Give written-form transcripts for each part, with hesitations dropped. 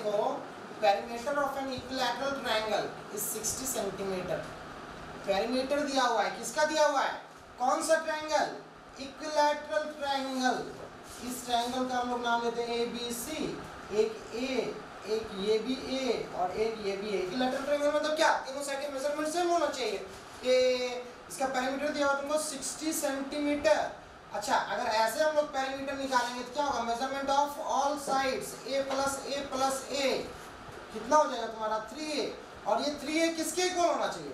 देखो, perimeter of an equilateral triangle is 60 centimetre. Perimeter दिया हुआ है, किसका दिया हुआ है, कौन सा ट्रायंगल, इक्विलैटरल ट्रायंगल। इस ट्रायंगल का हम लोग नाम लेते हैं ABC, एक ए, एक ये भी ए और एक ये भी ए। इक्विलैटरल ट्रायंगल मतलब क्या, तीनों साइड के मेजरमेंट सेम होना चाहिए। ये इसका पेरीमीटर दिया हुआ तुमको 60 सेंटीमीटर। अच्छा, अगर ऐसे हम लोग पेरीमीटर निकालेंगे तो क्या होगा, measurement of all sides A plus A कितना हो जाएगा तुम्हारा 3A, और ये 3A किसके इक्वल होना चाहिए,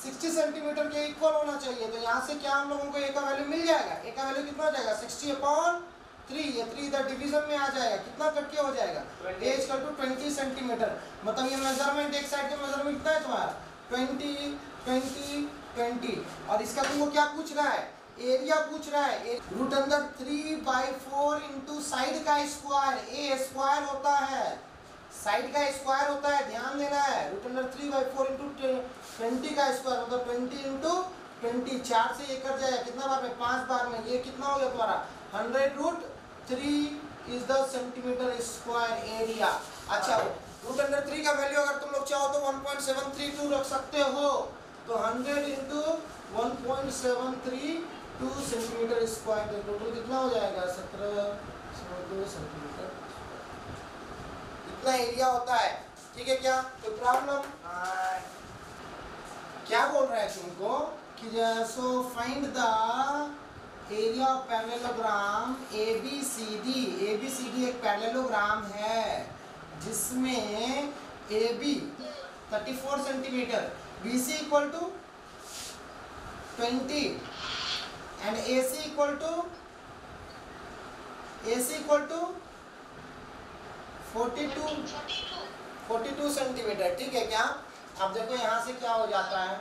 60 सेंटीमीटर के इक्वल होना चाहिए। तो यहाँ से क्या हम लोगों को A का वैल्यू मिल जाएगा, A का वैल्यू कितना हो जाएगा 60/3, ये 3 इधर डिवीजन में आ जाएगा, कितना कट के हो जाएगा, A इक्वल टू 20 सेंटीमीटर। मतलब ये मेजरमेंट, एक साइड का मेजरमेंट कितना है तुम्हारा 20 20 20, और इसका तुमको क्या पूछ रहा है, एरिया पूछ रहा है। रूट अंदर 3/4 इंटू साइड का स्क्वायर, ए स्क्वायर होता है, साइड का स्क्वायर होता है, ध्यान देना है। रूट अंदर 3/4 इंटू 20 का स्क्वायर मतलब 20 इंटू 20, 4 से ये कट जाएगा कितना बार में, 5 बार में। ये कितना हो गया तुम्हारा 100√3 is the centimetre square area. अच्छा, रूट अंडर 3 का वैल्यू अगर तुम लोग चाहो तो 1.732 रख सकते हो, तो 100 इंटू 1.732 सेंटीमीटर स्क्वायर, तो टोटल कितना हो जाएगा 17.2 सेंटीमीटर, इतना एरिया होता है। ठीक है, क्या कोई प्रॉब्लम, क्या बोल रहा है तुमको कि so find the area of parallelogram ABCD। ABCD एक पैरेललोग्राम है जिसमें AB 34 centimetre, BC equal to 20 and AC equal to 42 centimetre. ठीक है क्या, अब देखो यहाँ से क्या हो जाता है,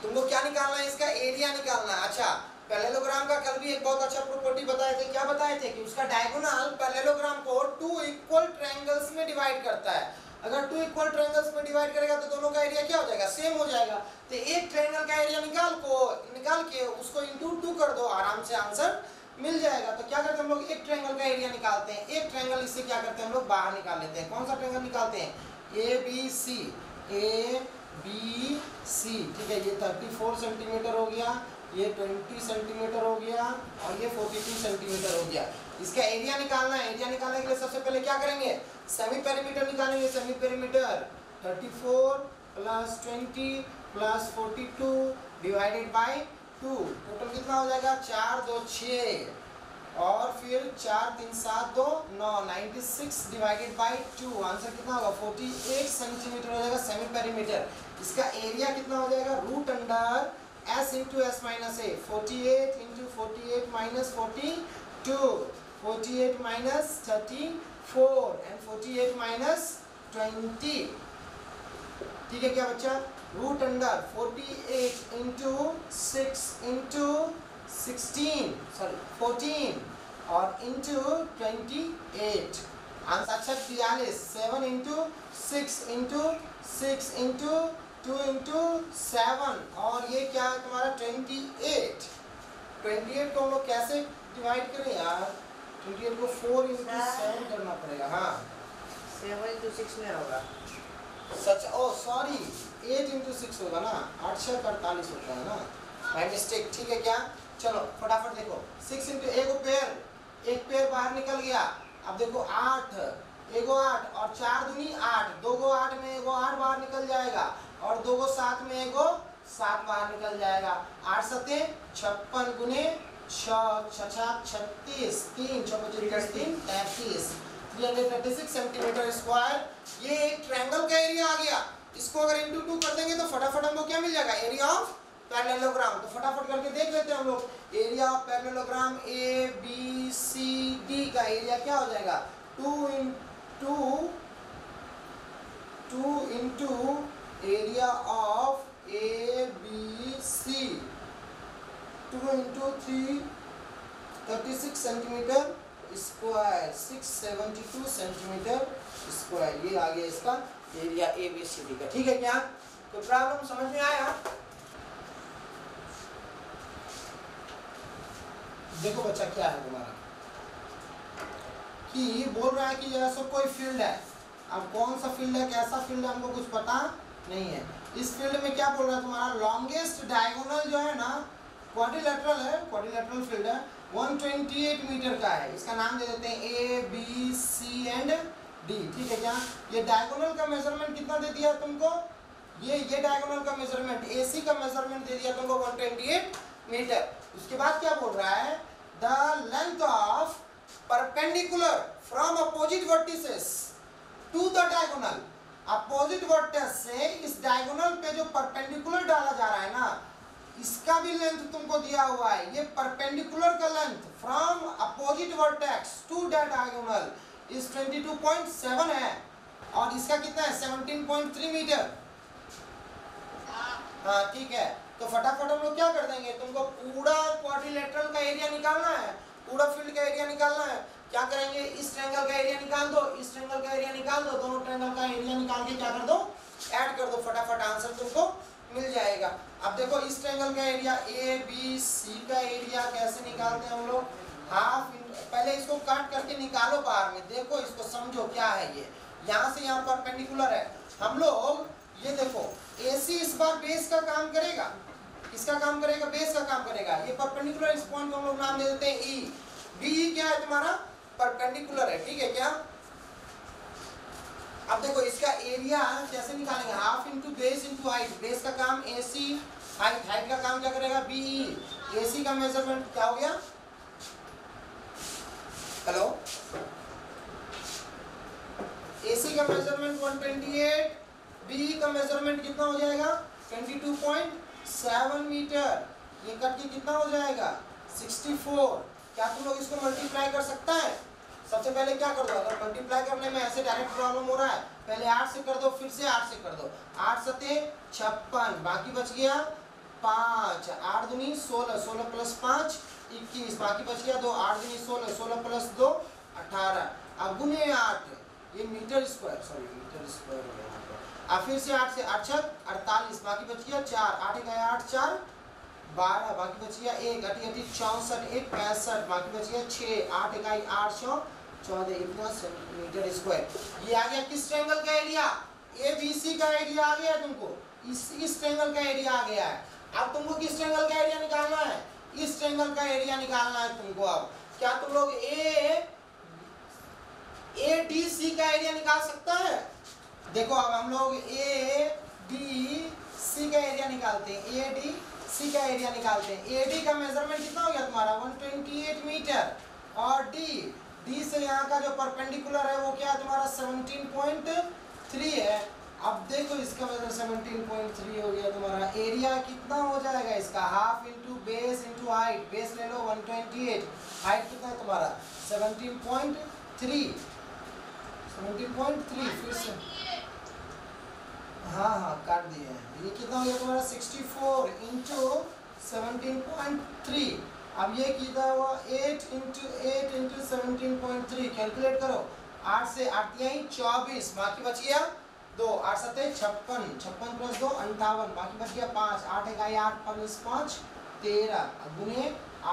तुमको क्या निकालना है, इसका एरिया निकालना है। अच्छा, पैरेललोग्राम का कल भी एक बहुत अच्छा प्रॉपर्टी बताए थे, क्या बताए थे कि उसका डायगोनल पैरेललोग्राम को 2 इक्वल ट्रायंगल्स में डिवाइड करता है। अगर 2 इक्वल ट्रायंगल्स में डिवाइड करेगा तो दोनों का एरिया क्या हो जाएगा, सेम हो जाएगा। तो एक ट्रायंगल का एरिया निकाल के उसको इंटू 2 कर दो, आराम से आंसर मिल जाएगा। तो क्या करते हैं हम लोग, एक ट्रायंगल का एरिया निकालते हैं, एक ट्रायंगल इससे क्या करते हैं हम लोग बाहर निकाल लेते हैं। कौन सा ट्रायंगल निकालते हैं, ABC, ठीक है, ये 34 सेंटीमीटर हो गया, ये 20 सेंटीमीटर हो गया और ये 42 सेंटीमीटर हो गया। इसका एरिया निकालना है। एरिया निकालने के लिए सबसे पहले क्या करेंगे, सेमी पेरीमीटर निकालेंगे। Semi perimeter 34 plus 20 plus 42 divided by 2, total कितना हो जाएगा 4 2 6 और फिर 4 3 7 2 9, 96 डिवाइडेड बाय 2, आंसर कितना होगा 48 सेंटीमीटर हो जाएगा सेमी पेरीमीटर। इसका एरिया कितना हो जाएगा, root under S into S minus A, 48 into 48 minus 42, 48 minus 34 and 48 minus 20। ठीक है क्या बच्चा, root under 48 into 6 into 16 sorry 14 और इंटू 28, आंसर अच्छा 42, 7 इंटू 6 इंटू 6 इंटू 2 इंटू 7 और ये क्या है तुम्हारा 28। 28 को हम लोग कैसे डिवाइड करें यार, 28 को 4 इंटू 7 करना पड़ेगा। हाँ 7 इंटू 6 में होगा, सच, ओ सॉरी 8 इंटू 6 होगा ना, 8 6 48 होता है ना, माय मिस्टेक। ठीक है क्या, चलो फटाफट देखो, 6 इंटू एक पेयर बाहर निकल गया। अब देखो 8 एगो 8 और 4 दूनी 8, 2 गो 8 में एगो 8 बाहर निकल जाएगा और 2 गो 7 में एगो 7 बाहर निकल जाएगा। 8 सते 56 गुने 6 36 3 33 336 सेंटीमीटर स्क्वायर। ये एक ट्रायंगल का एरिया आ गया। इसको अगर इंटू 2 कर देंगे तो फटाफट हमको क्या मिल जाएगा, एरिया ऑफ पैरेललोग्राम। तो फटाफट करके देख लेते हैं हम लोग। एरिया ऑफ पैरेललोग्राम ABCD का एरिया क्या हो जाएगा, 2 into area of ABC, 2 into 3 36 centimetre square, 672 centimetre square. ये आ गया इसका एरिया ABCD का। ठीक है क्या, तो प्रॉब्लम समझ में आया। देखो बच्चा क्या है तुम्हारा, कि बोल रहा है कि यह सब कोई फील्ड है, अब कौन सा फील्ड है, कैसा फील्ड है, हमको कुछ पता नहीं है। इस फील्ड में क्या बोल रहा है तुम्हारा, लॉन्गेस्ट डायगोनल जो है ना, क्वाड्रिलेटरल है, क्वाड्रिलेटरल फील्ड है, 128 मीटर का है। इसका नाम दे देते हैं A B C and D, ठीक है क्या। ये डायगोनल का मेजरमेंट कितना दे दिया तुमको, ये डायगोनल का मेजरमेंट, एसी का मेजरमेंट दे दिया तुमको 128 मीटर। उसके बाद क्या बोल रहा है, the length of perpendicular from opposite vertices to the diagonal, opposite vertex से इस डायगोनल पे जो परपेंडिकुलर डाला जा रहा है ना, इसका भी लेंथ तुमको दिया हुआ है। ये परपेंडिकुलर का length from opposite vertex to that diagonal is 22.7 है, और इसका कितना है 17.3 मीटर। हाँ ठीक है, तो फटाफट हम लोग क्या कर देंगे, तुमको पूरा क्वाड्रिलेटरल का एरिया निकालना है, पूरा फील्ड का एरिया निकालना है। क्या करेंगे, इस ट्रायंगल का एरिया निकाल दो, इस ट्रायंगल का एरिया निकाल दो, दोनों ट्रायंगल का एरिया निकाल के क्या कर दो, ऐड कर दो, फटाफट आंसर तुमको मिल जाएगा। अब देखो इस ट्रायंगल का एरिया ए बी सी का एरिया कैसे निकालते हैं हम लोग, हाफ, पहले इसको काट करके निकालो बाहर में, देखो इसको समझो क्या है ये, यहाँ से यहाँ परपेंडिकुलर है हम लोग, ये देखो AC इस बार बेस का काम करेगा, किसका काम करेगा, बेस का काम करेगा। ये परपेंडिकुलर, इस पॉइंट को हम लोग नाम दे देते हैं E, BE क्या है तुम्हारा, परपेंडिकुलर है, ठीक है क्या। अब देखो इसका एरिया कैसे निकालेंगे, half into base into height, base का काम AC, हाइट का काम क्या करेगा BE। AC का मेजरमेंट क्या हो गया, हेलो, AC का मेजरमेंट 128, BE का मेजरमेंट कितना हो जाएगा 22.7 मीटर, ये कट के कितना हो जाएगा 64। क्या तुम लोग इसको मल्टीप्लाई कर सकता है, सबसे पहले क्या कर दो, अगर मल्टीप्लाई करने में ऐसे डायरेक्ट प्रॉब्लम हो रहा है, पहले 8 से कर दो, फिर से 8 से कर दो, 8 सते 56, बाकी बच गया 5, 8 दूनी 16, 16 प्लस 5 21, बाकी बच गया 2, 8 दूनी 16, 16 प्लस 2 18, अब गुने 8, ये metre square, sorry metre square हो गया, अब फिर से 8 से 8 छक 48, बाकी बच गया 4, 8 गया 8 4 12, बाकी बच गया 1, 8 8 64, 1 65, बाकी बच गया 6, 8 इकाई 8 14, इतना सेंटीमीटर स्क्वायर। ये आ गया किस ट्रायंगल का एरिया, ABC का एरिया आ गया तुमको, इस ट्रायंगल का एरिया आ गया है। अब तुमको किस ट्रायंगल का एरिया निकालना है, इस ट्रायंगल का एरिया निकालना है तुमको। अब क्या तुम लोग ADC का एरिया निकाल सकता है, देखो अब हम लोग ADC का एरिया निकालते हैं, ADC का एरिया निकालते हैं। AD का मेजरमेंट कितना हो गया तुम्हारा 128 मीटर, और D से यहाँ का जो परपेंडिकुलर है वो क्या है तुम्हारा 17.3 है। अब देखो इसका मतलब 17.3 हो गया तुम्हारा, एरिया कितना हो जाएगा इसका, half into base into height, base ले लो 128, हाइट कितना है तुम्हारा 17.3, 17.3, फिर से हाँ काट दिए हैं, ये कितना हो गया तुम्हारा 64 इंटू 17.3, अब ये कितना हुआ 8 इंटू 17.3, कैलकुलेट करो, 8 से 8 24, बाकी बच गया 2, 8 सते 56, 56 प्लस 2 58, बाकी बच गया 5, 8 इकाई 8 प्लस 5 13, अब गुने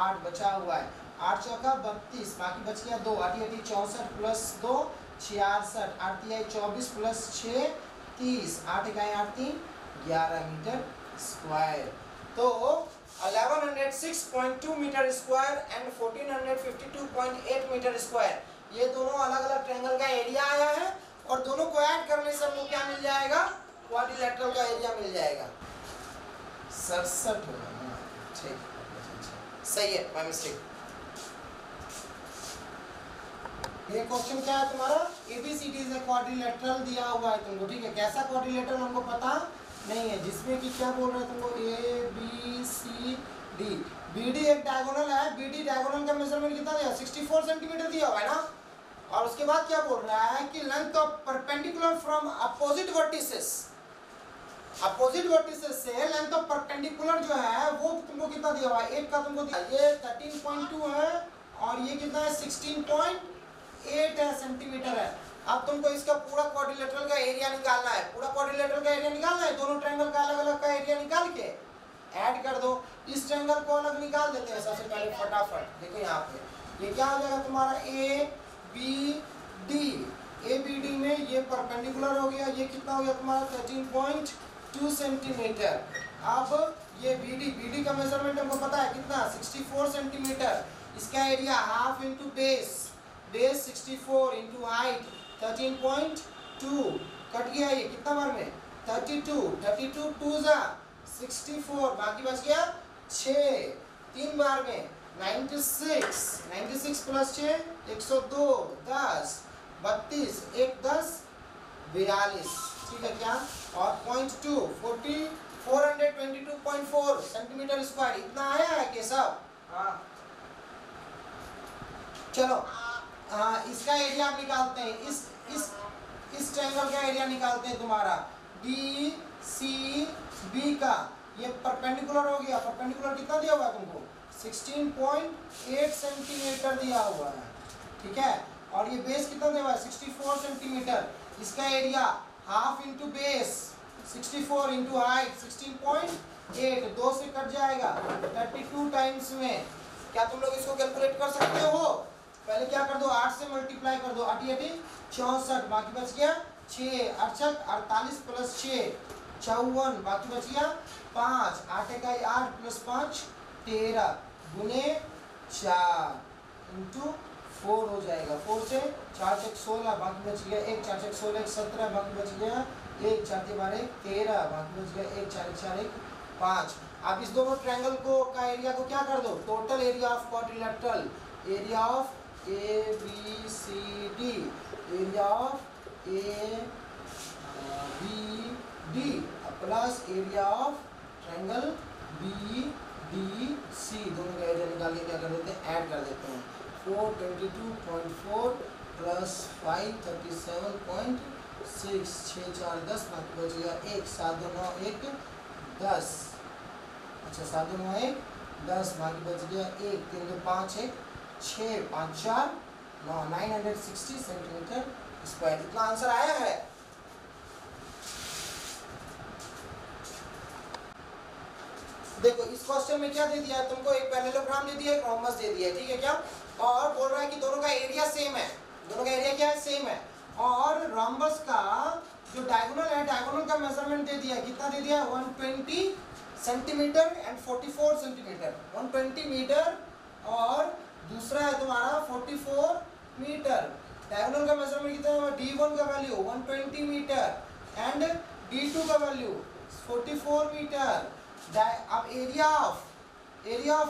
8 बचा हुआ है, 8 चौका 32, बाकी बच गया 2, 8 8 64 प्लस 2 66, 8 3 24 प्लस 6 30, 8 इकाई 8 3 11 मीटर स्क्वायर। तो 1106.2 metre square and 1452.8 metre square, ये दोनों अलग अलग ट्रायंगल का एरिया आया है, और दोनों को ऐड करने से हमको क्या मिल जाएगा, क्वाड्रिलेटरल का एरिया मिल जाएगा 67 होगा, ठीक सही है, माय मिस्टेक। ये क्वेश्चन क्या है तुम्हारा, ABCD से क्वाड्रिलेटरल दिया हुआ है तुमको, ठीक है, कैसा क्वाड्रिलेटरल हमको पता नहीं है, जिसमें कि क्या बोल रहे हैं तुमको ABCD, BD एक डायगोनल है, BD डायगोनल का मेजरमेंट कितना दिया 64 सेंटीमीटर दिया हुआ है ना, और उसके बाद क्या बोल रहा है कि length of perpendicular from opposite vertices, opposite vertices से लेंथ ऑफ परपेंडिकुलर जो है वो तुमको कितना दिया हुआ है, एक का तुमको दिया, ये 13.2 है और ये कितना है 16.8 है सेंटीमीटर है। अब तुमको इसका पूरा क्वाड्रिलेटरल का एरिया निकालना है, पूरा क्वाड्रिलेटरल का एरिया निकालना है, दोनों ट्रायंगल का अलग अलग का एरिया निकाल के ऐड कर दो। इस ट्रायंगल को अलग निकाल देते हैं सबसे पहले फटाफट, देखो यहाँ पे ये क्या हो जाएगा तुम्हारा ABD, ABD में ये परपेंडिकुलर हो गया, ये कितना हो गया तुम्हारा 13.2 सेंटीमीटर। अब ये BD का मेजरमेंट हमको पता है कितना 64 सेंटीमीटर। इसका area half into base 64 into height 13.2 cut गया, ये कितना बार में 32 2 जा 64, बाकी बच गया 6, 3 बार में 96 प्लस 6 102 10 32 1 10 42, ठीक है क्या। और 0.2 422.4 सेंटीमीटर स्क्वायर इतना आया है केशव? हाँ चलो इसका एरिया आप निकालते हैं, इस ट्रायंगल का एरिया निकालते हैं तुम्हारा DCB का। ये परपेंडिकुलर हो गया, परपेंडिकुलर कितना दिया हुआ है तुमको 16.8 सेंटीमीटर दिया हुआ है, ठीक है। और ये बेस कितना दिया हुआ है 64 सेंटीमीटर। इसका area half into base 64 into height 16.8, 2 से कट जाएगा 32 टाइम्स में। क्या तुम लोग इसको कैलकुलेट कर सकते हो? पहले क्या कर दो 8 से मल्टीप्लाई कर दो, 8 64, बाकी बच गया 6 48 प्लस 6 54, बाकी बच गया 5 8 का 8 प्लस 5 13 गुने 4 इंटू 4 हो जाएगा। 4 से 4 6 16, बाकी बच गया 1 4 6 16 17, बाकी बच गया 1 4 12 13, बाकी बच गया 1 4 4 1 5। आप इस दोनों ट्रायंगल को का एरिया को क्या कर दो total area of quadrilateral, area of ABCD, area of ABD plus area of triangle BDC, दोनों का एरिया निकाल के क्या कर देते हैं ऐड कर देते हैं। 422.4 प्लस 5 37.6 6 4 10, बाकी बच गया 1 7 2 9 1 10, अच्छा 7 2 9 1 10, बाकी बच गया 1 3 2 5 1 6 5 4 9 960 सेंटीमीटर स्क्वायर। इतना आंसर आया है। देखो इस क्वेश्चन में क्या दे दिया है तुमको, एक पैरेललोग्राम दे दिया है, एक रोम्बस दे दिया है, ठीक है क्या। और बोल रहा है कि दोनों का एरिया सेम है, दोनों का एरिया क्या है सेम है। और रोम्बस का जो डायगोनल है, डायगोनल का मेजरमेंट दे दिया है, कितना दे दिया 120 सेंटीमीटर एंड 44 सेंटीमीटर, 120 मीटर और दूसरा है तुम्हारा 44 मीटर। डायगोनल का मेजरमेंट कितना है D1 का वैल्यू 120 मीटर एंड D2 का वैल्यू 44 मीटर। अब area of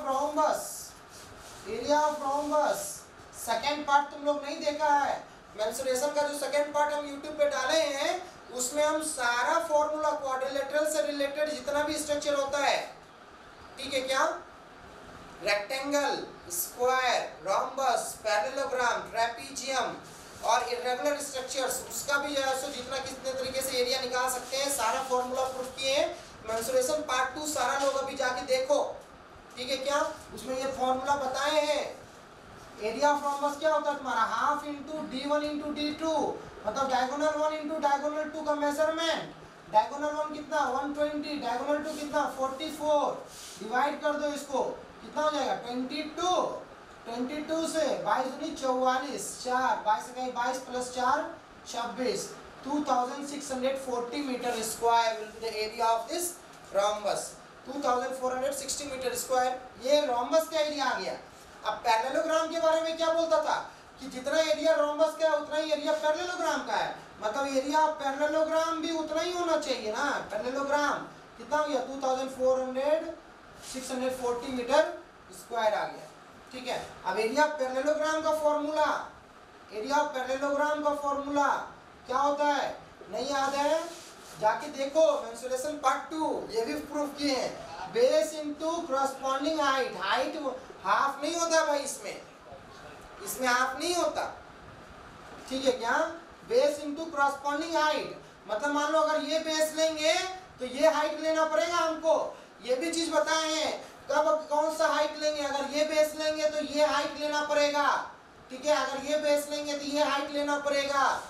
rhombus second part तुम लोग नहीं देखा है। मेंसुरेशन का जो सेकेंड पार्ट हम यूट्यूब पे डाले हैं उसमें हम सारा फॉर्मूला क्वाड्रिलेटरल से रिलेटेड जितना भी स्ट्रक्चर होता है, ठीक है क्या, rectangle, square, rhombus, parallelogram, trapezium और इर्रेगुलर स्ट्रक्चर्स, उसका भी जो है सो जितना कितने तरीके से एरिया निकाल सकते हैं सारा फॉर्मूला प्रूफ किए हैं। मेंसुरेशन पार्ट 2 सारा लोग अभी जाके देखो, ठीक है क्या, उसमें ये फॉर्मूला बताए हैं। एरिया ऑफ रोम्बस क्या होता है तुम्हारा half into D1 into D2, मतलब डायगोनल 1 इंटू डायगोनल 2 का मेजरमेंट। डायगोनल 1 कितना 120, डायगोनल 2 कितना 44, डिवाइड कर दो इसको, कितना हो जाएगा 22 से 22 दूनी 44, 4 22 plus 4 26, 2640 metre square will be the area of this rhombus, 2460 metre square. ये रोम्बस का एरिया आ गया। अब पैरेललोग्राम के बारे में क्या बोलता था कि जितना एरिया रोम्बस का है उतना ही एरिया पैरेललोग्राम का है, मतलब एरिया ऑफ पैरेललोग्राम भी उतना ही होना चाहिए ना। पैरेललोग्राम कितना हो गया 2460 मीटर स्क्वायर आ गया, ठीक है। अब एरिया ऑफ पैरेललोग्राम का फॉर्मूला, एरिया ऑफ पैरेललोग्राम का फॉर्मूला क्या होता है, नहीं याद है जाके देखो मेंसुरेशन पार्ट 2, ये भी प्रूफ किए हैं। Base into corresponding height, height half नहीं होता भाई, इसमें हाफ नहीं होता, ठीक है क्या। बेस इनटू कॉरस्पॉन्डिंग हाइट, मतलब मान लो अगर ये बेस लेंगे तो ये हाइट लेना पड़ेगा हमको, ये भी चीज बताए हैं कब कौन सा हाइट लेंगे। अगर ये बेस लेंगे तो ये हाइट लेना पड़ेगा, ठीक है, अगर ये बेस लेंगे तो ये हाइट लेना पड़ेगा,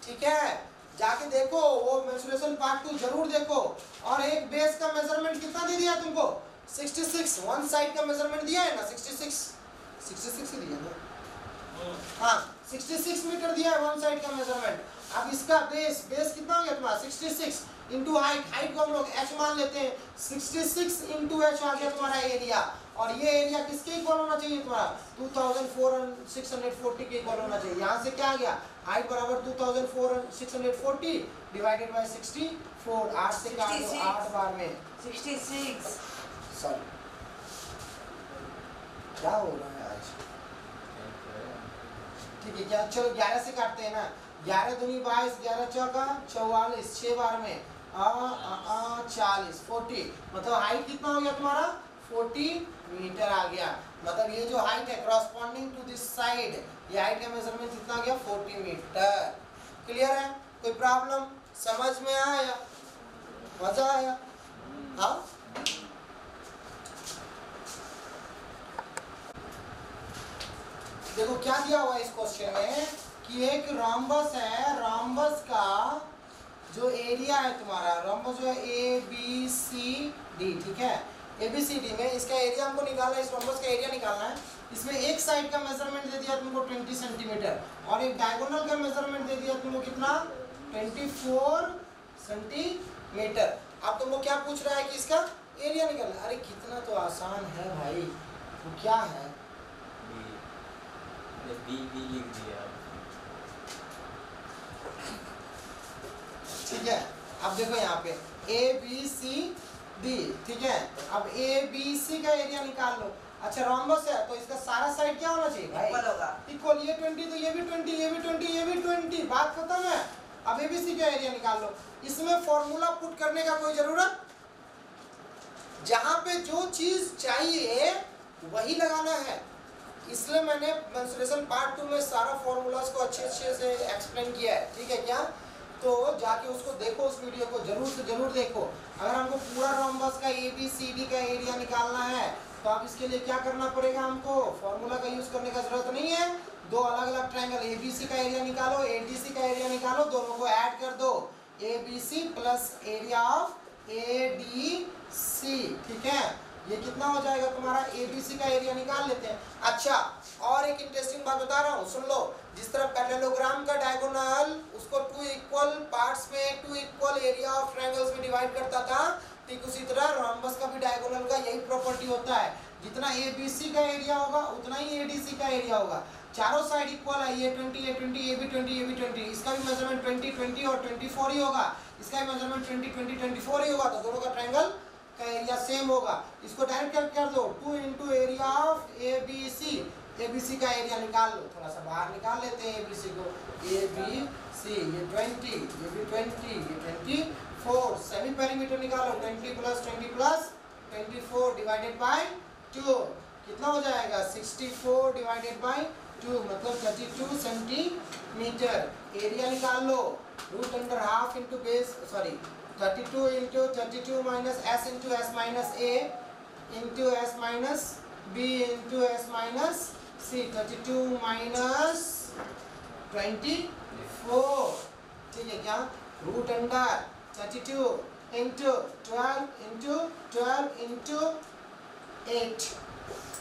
ठीक है। जाके देखो वो मेंसुरेशन पार्ट 2 जरूर देखो। और एक बेस का मेजरमेंट कितना दे दिया तुमको 66, वन साइड का मेजरमेंट दिया है ना 66 ही दिया ना, हाँ 66 मीटर दिया है वन साइड का मेजरमेंट। अब इसका बेस कितना हो गया तुम्हारा 66 इंटू हाइट को हम लोग h मान लेते हैं, 66 इंटू h आ गया तुम्हारा एरिया। और ये एरिया किसके इक्वल होना चाहिए तुम्हारा 24,640 के इक्वल होना चाहिए। यहाँ से क्या आ गया हाइट बराबर 24,640 डिवाइडेड बाय 64, 8 से काट दो 8 बार में 66। सॉरी क्या हो रहा है आज, ठीक है क्या, चलो 11 से काटते हैं ना, 11 दूनी 22, 11 चौका 44, 6 बार में 40, 40, मतलब हाइट कितना हो गया तुम्हारा 40 मीटर आ गया। मतलब ये जो हाइट है करस्पॉन्डिंग टू दिस साइड, ये हाइट का मेजरमेंट कितना आ गया 40 मीटर। क्लियर है, कोई प्रॉब्लम, समझ में आया, मजा आया? हाँ देखो क्या दिया हुआ है इस क्वेश्चन में कि एक रोम्बस है, रोम्बस का जो एरिया है तुम्हारा, रोम्बस जो है ए बी सी डी, ठीक है, ए बी सी डी में इसका एरिया हमको निकालना है, इस रोम्बस का एरिया निकालना है। इसमें एक साइड का मेजरमेंट दे दिया तुमको 20 सेंटीमीटर और एक डायगोनल का मेजरमेंट दे दिया तुमको कितना 24 सेंटीमीटर। अब तुमको क्या पूछ रहा है कि इसका एरिया निकालना। अरे कितना तो आसान है भाई, वो क्या है बी लिख दिया। ठीक है, अब देखो यहाँ पे ए बी सी डी, ठीक है, अब ए बी सी का एरिया निकाल लो। अच्छा रोम्बस है तो इसका सारा साइड क्या होना चाहिए भाई इक्वल होगा, इक्वल, ये 20 तो ये भी 20, ये भी 20, ये भी 20, बात खत्म है। अब ए बी सी का एरिया निकाल लो। इसमें फॉर्मूला पुट करने का कोई जरूरत, जहां पे जो चीज चाहिए वही लगाना है। इसलिए मैंने मेंसुरेशन पार्ट 2 में सारा फॉर्मूलाज को अच्छे से एक्सप्लेन किया है, ठीक है क्या, तो जाके उसको देखो, उस वीडियो को जरूर से जरूर देखो। अगर हमको पूरा रोम्बस का ए बी सी डी का एरिया निकालना है तो अब इसके लिए क्या करना पड़ेगा, हमको फॉर्मूला का यूज करने का जरूरत नहीं है। दो अलग अलग ट्रायंगल ए बी सी का एरिया निकालो, ए डी सी का एरिया निकालो, दोनों को ऐड कर दो, A B C plus area of A D C, ठीक है, ये कितना हो जाएगा तुम्हारा ABC का एरिया निकाल लेते हैं। अच्छा और एक इंटरेस्टिंग बात बता रहा हूँ, सुन लो, जिस तरह पैरेललोग्राम का डायगोनल उसको 2 इक्वल पार्ट्स में 2 इक्वल एरिया ऑफ ट्रायंगल्स में डिवाइड करता था, ठीक उसी तरह रोम्बस का भी डायगोनल का यही प्रॉपर्टी होता है, जितना ABC का एरिया होगा उतना ही ADC का एरिया होगा। चारों साइड इक्वल है, ये 20, ये 20, ये भी 20, ये भी 20, इसका भी मेजरमेंट 20, 20 और 24 ही होगा, इसका भी मेजरमेंट 20, 20, 24 ही होगा, तो दोनों का ट्रायंगल का एरिया सेम होगा। इसको डायरेक्ट कर दो 2 into area of ABC, ABC का एरिया निकाल लो, थोड़ा सा बाहर निकाल लेते हैं ABC को, ABC ये 20, ये भी 20, ये 24, सेमी पेरीमीटर निकालो, 20 प्लस 20 प्लस 24 डिवाइडेड बाय 2 कितना हो जाएगा 64 डिवाइडेड बाय 2 मतलब 32 सेंटीमीटर। एरिया निकाल लो, root under half into base, sorry 32 into 32 minus s into s minus a into s minus b into s minus c, 32 minus 24, ठीक है क्या, root under 32 into 12 into 12 into 8,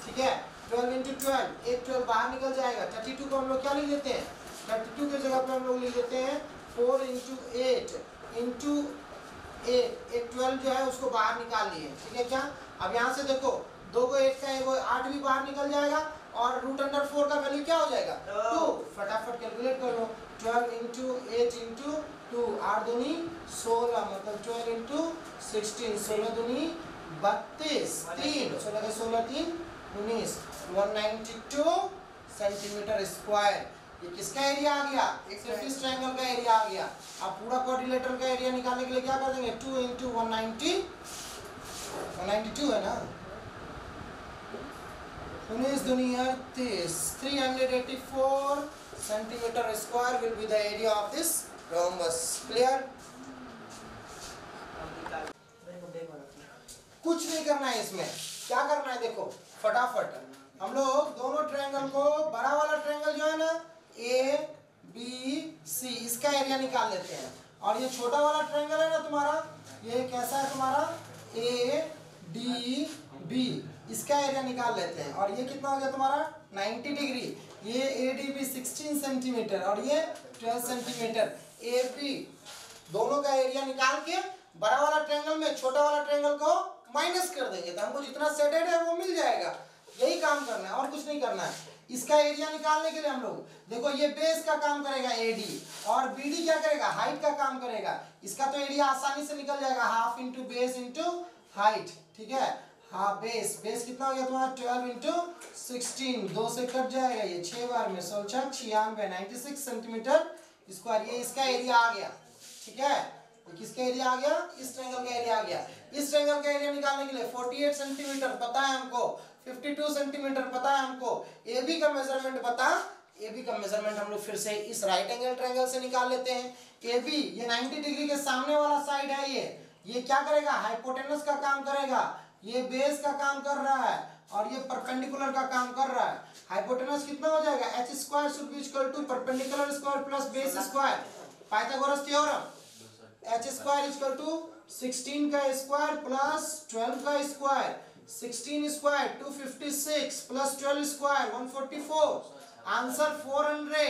ठीक है, 12 into 12, 8 12 बाहर निकल जाएगा। 32 को हम लोग क्या लिख देते हैं, 32 के जगह पे हम लोग लिख देते हैं 4 into 8 into 8 12 जो है उसको बाहर निकाल लिए, ठीक है क्या। अब यहाँ से देखो 2 को 8 का 8 भी बाहर निकल जाएगा और रूट अंडर 4 का वैल्यू क्या हो जाएगा 2, फटाफट कैलकुलेट कर लो, 12 इंटू 8 इंटू 2, 8 दूनी 16 मतलब 12 इंटू 16, 16 दूनी 32, 3 16 के 16 3 19, 192 सेंटीमीटर स्क्वायर। ये किसका एरिया आ गया, इस ट्रायंगल का एरिया आ गया। अब पूरा क्वाड्रिलेटरल का एरिया निकालने के लिए क्या कर देंगे 2 इंटू 192 है ना, 19 दूनी 38, 384 centimetre square will be the area of this rhombus. Clear, कुछ नहीं करना है इसमें, क्या करना है देखो फटाफट, हम लोग दोनों ट्रायंगल को, बड़ा वाला ट्रायंगल जो है ना ABC इसका एरिया निकाल लेते हैं और ये छोटा वाला ट्रायंगल है ना तुम्हारा, ये कैसा है तुम्हारा डी बी, इसका एरिया निकाल लेते हैं। और ये कितना हो गया तुम्हारा 90 डिग्री। ये ए डी बी 16 सेंटीमीटर और ये 12 सेंटीमीटर। ए बी दोनों का एरिया निकाल के बड़ा वाला ट्रायंगल में छोटा वाला ट्रायंगल को माइनस कर देंगे तो हमको जितना सेडेड है वो मिल जाएगा। यही काम करना है और कुछ नहीं करना है। इसका एरिया निकालने के लिए हम लोग देखो ये बेस का काम करेगा एडी और बीडी क्या करेगा हाइट का काम करेगा। इसका तो एरिया आसानी से निकल जाएगा, half into base into height, ठीक है। हाँ बेस कितना हो गया तुम्हारा 12 इंटू 16, 2 से कट जाएगा ये 6 बार में 16 96 96 सेंटीमीटर स्क्वायर। ये इसका एरिया आ गया, ठीक है। किसका एरिया आ गया, इस ट्रायंगल का एरिया आ गया। इस ट्रायंगल का एरिया निकालने के लिए 48 सेंटीमीटर पता है हमको, 52 सेंटीमीटर पता है हमको, AB का मेजरमेंट पता। AB का मेजरमेंट हम लोग फिर से इस राइट एंगल ट्रायंगल से निकाल लेते हैं। AB ये 90 डिग्री के सामने वाला साइड है, ये क्या करेगा हाइपोटेनस का काम करेगा, ये बेस का काम कर रहा है और ये परपेंडिकुलर का काम कर रहा है। हाइपोटेनस कितना हो जाएगा h square should be equal to perpendicular square plus base square, Pythagoras theorem. h square equal to 16 का स्क्वायर प्लस 12 का square, 16 square 256 plus 12 square 144, answer 400।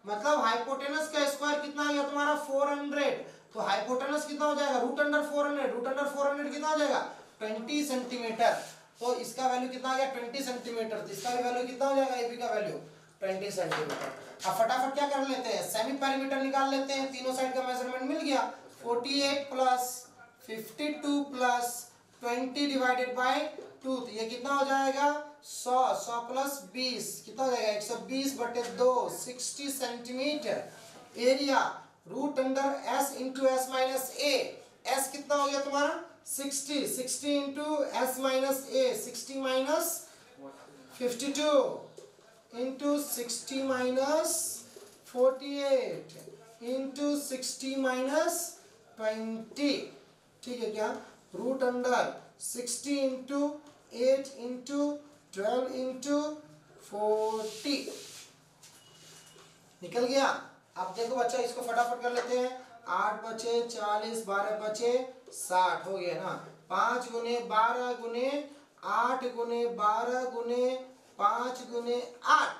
मतलब हाइपोटेनस का स्क्वायर कितना आ गया तुम्हारा 400। तो हाइपोटेनस कितना हो जाएगा रूट अंडर 400 कितना हो जाएगा 20 सेंटीमीटर। तो इसका वैल्यू कितना आ गया 20 सेंटीमीटर। तो इसका वैल्यू कितना हो जाएगा AB का वैल्यू 20 सेंटीमीटर। अब फटाफट क्या कर लेते हैं सेमी पेरीमीटर निकाल लेते हैं। तीनों साइड का मेजरमेंट मिल गया 48 प्लस 52 प्लस 20 डिवाइडेड बाय 2, तो ये कितना हो जाएगा 100 प्लस 20 कितना हो जाएगा 120/2 60 centimetre. Area root under s into S minus A. s कितना हो गया तुम्हारा 60 into S minus A 60 minus 52 into 60 minus 48 into 60 minus 20, ठीक है क्या। Root under 60 into 8 into 12 into 40 निकल गया। अब देखो बच्चा इसको फटाफट कर लेते हैं। 8 बचे 40 12 बचे 60 हो गया ना। 5 गुने 12 गुने 8 गुने 12 गुने 5 गुने 8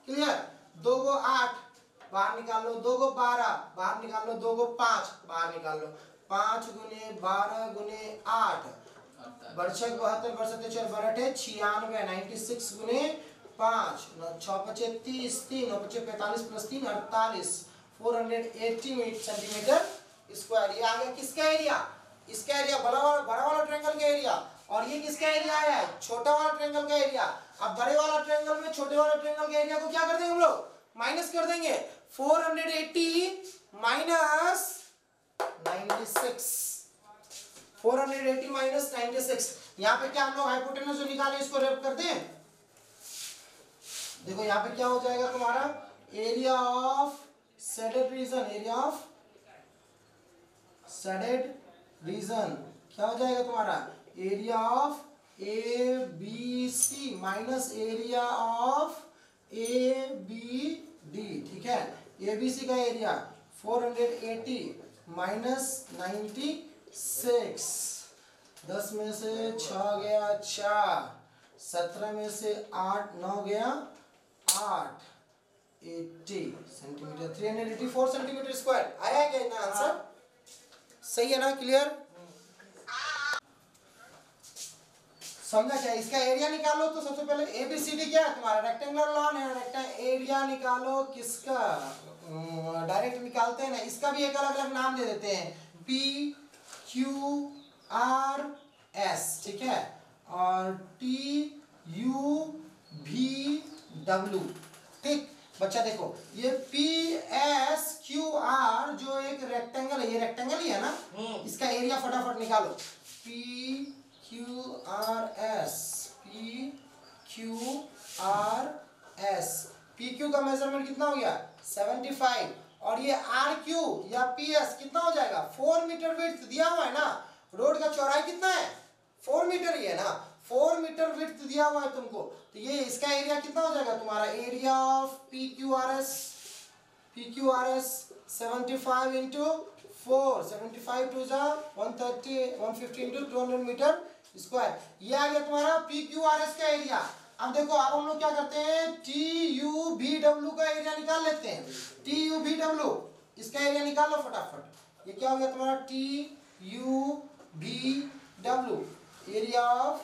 क्लियर। 2 को 8 बाहर निकाल लो, 2 को 12 बाहर निकाल लो, 2 को 5 बाहर निकाल लो। 5 गुने 12 गुने 8 बरछक 72 बरसते 4 बरठे 96 96 गुने 5 6 बचे 30 3 9 बचे 45 प्लस 3 48 480 सेंटीमीटर स्क्वायर। ये आ गया किसका एरिया, इसका एरिया बड़ा वाला ट्रायंगल का एरिया। और ये किसका एरिया आया है छोटा वाला ट्रायंगल का एरिया। अब बड़े वाला ट्रायंगल में छोटे वाला ट्रायंगल का एरिया को क्या कर देंगे हम लोग माइनस कर देंगे। 480 माइनस 96 480 माइनस 96। यहाँ पे क्या हम लोग हाइपोटेनस जो निकाले इसको रैप कर दें। देखो यहाँ पे क्या हो जाएगा तुम्हारा area of shaded region, area of shaded region क्या हो जाएगा तुम्हारा area of ABC minus area of ABD, ठीक है। ABC का एरिया 480 माइनस 96, 10 में से 6 गया 4, 17 में से 8 9 गया 8 80 सेंटीमीटर 384 सेंटीमीटर स्क्वायर आया क्या इतना आंसर सही है ना क्लियर समझा क्या। इसका एरिया निकालो तो सबसे पहले ABCD क्या है तुम्हारा रेक्टेंगुलर लॉन है। एरिया निकालो किसका डायरेक्ट निकालते हैं ना, इसका भी एक अलग अलग नाम दे देते हैं PQRS, ठीक है, और TUVW, ठीक। बच्चा देखो ये PSQR जो एक रेक्टेंगल है, ये रेक्टेंगल ही है ना, इसका एरिया फटाफट निकालो। PQRS PQ का मेजरमेंट कितना हो गया 75 और ये RQ या PS कितना हो जाएगा 4 मीटर विड्थ दिया हुआ है ना। रोड का चौड़ाई कितना है 4 मीटर ही है ना, 4 मीटर विड्थ दिया हुआ है तुमको। तो ये इसका एरिया कितना हो जाएगा तुम्हारा area of PQRS 75 into 4 75 to 130 150 into 200 metre square. ये आ गया तुम्हारा पी क्यू आर एस का एरिया। अब देखो अब हम लोग क्या करते हैं, टी यू बी डब्ल्यू का एरिया निकाल लेते हैं। टी यू बी डब्ल्यू इसका एरिया निकालो फटाफट। ये क्या हो गया तुम्हारा T U B W area of,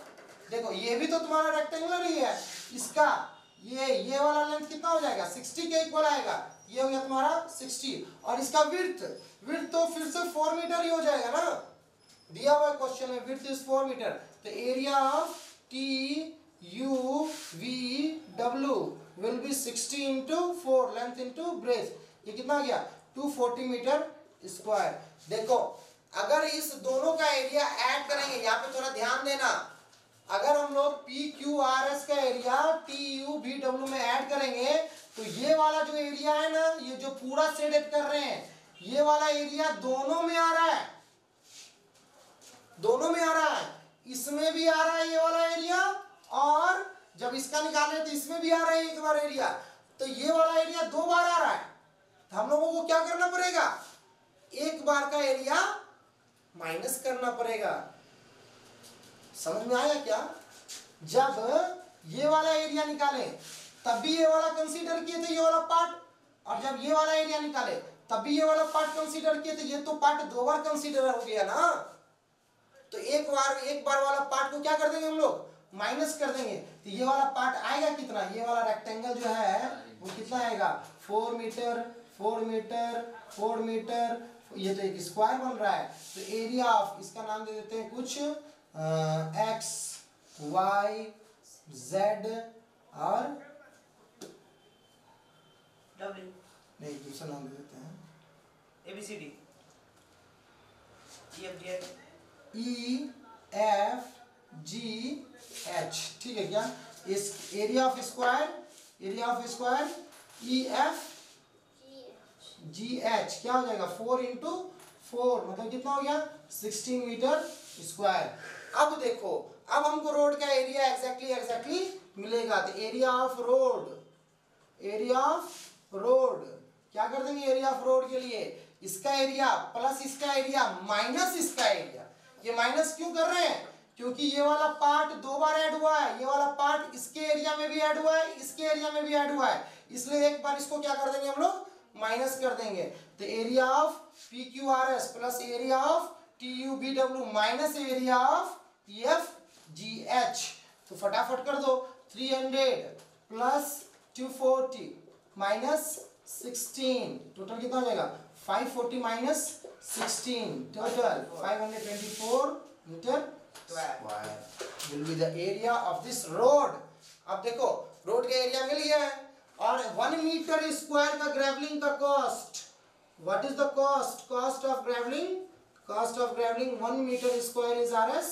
देखो ये भी तो तुम्हारा रेक्टेंगुलर ही है, इसका ये वाला लेंथ कितना हो जाएगा 60 के इक्वल आएगा। ये हो गया तुम्हारा 60 और इसका विड्थ तो फिर से 4 मीटर ही हो जाएगा ना, दिया हुआ क्वेश्चन में विड्थ इज 4 मीटर। तो area of T you V W will be 60 into 4 length into breadth. ये कितना आ गया 240 मीटर स्क्वायर। देखो अगर इस दोनों का एरिया ऐड करेंगे, यहाँ पे थोड़ा ध्यान देना, अगर हम लोग पी क्यू आर एस का area T U B W में ऐड करेंगे तो ये वाला जो एरिया है ना, ये जो पूरा शेडेड कर रहे हैं, ये वाला एरिया दोनों में आ रहा है, दोनों में आ रहा है, इसमें भी आ रहा है ये वाला एरिया, और जब इसका निकाल रहे तो इसमें भी आ रहा है एक बार एरिया, तो ये वाला एरिया 2 बार आ रहा है। तो हम लोगों को क्या करना पड़ेगा, एक बार का एरिया माइनस करना पड़ेगा। समझ में आया क्या? जब ये वाला एरिया निकाले तब भी ये वाला कंसीडर किए थे ये वाला पार्ट, और जब ये वाला एरिया निकाले तब भी ये वाला पार्ट कंसीडर किए थे, ये तो पार्ट 2 बार कंसीडर हो गया ना। तो एक बार वाला पार्ट को क्या कर देंगे हम लोग, माइनस कर देंगे। तो ये वाला पार्ट आएगा कितना, ये वाला रेक्टेंगल जो है वो कितना आएगा 4 मीटर 4 मीटर 4 मीटर, ये तो एक स्क्वायर बन रहा है। तो एरिया ऑफ, इसका नाम दे देते हैं कुछ एक्स वाई जेड और डब्ल्यू, नहीं दूसरा नाम दे देते हैं ABCD EFG ई एफ जी एच, ठीक है क्या? इस area of square E F G H क्या हो जाएगा 4 इंटू 4 मतलब कितना हो गया 16 मीटर स्क्वायर। अब देखो अब हमको रोड का एरिया एग्जैक्टली मिलेगा। तो एरिया ऑफ रोड क्या कर देंगे, एरिया ऑफ रोड के लिए इसका एरिया प्लस इसका एरिया माइनस इसका एरिया। ये माइनस क्यों कर रहे हैं, क्योंकि ये वाला पार्ट 2 बार ऐड हुआ है, ये वाला पार्ट इसके एरिया में भी ऐड हुआ है, इसके एरिया में भी ऐड हुआ है, इसलिए एक बार इसको क्या कर देंगे हम लोग माइनस कर देंगे। तो area of P Q R S plus area of T U B W minus area of E F G H. तो फटाफट कर दो, 300 प्लस 240 माइनस 16 टोटल कितना हो जाएगा 540 minus 16 total 524 metre square will be the area of this road. अब देखो road का एरिया मिल गया है, और 1 मीटर स्क्वायर का ग्रेवलिंग का cost, what is the cost of gravelling 1 metre square is RS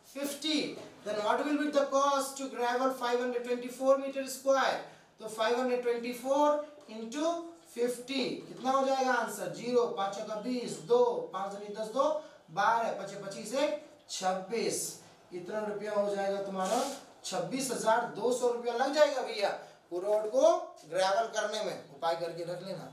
50। then what will be the cost to gravel 524 meter square? तो 524 into 50 कितना हो जाएगा आंसर 0 5 का 20 2 5 10 2 12 5 25 1 26। इतना रुपया हो जाएगा तुम्हारा 26,200 रुपया लग जाएगा भैया वो रोड को ग्रेवल करने में। उपाय करके रख लेना।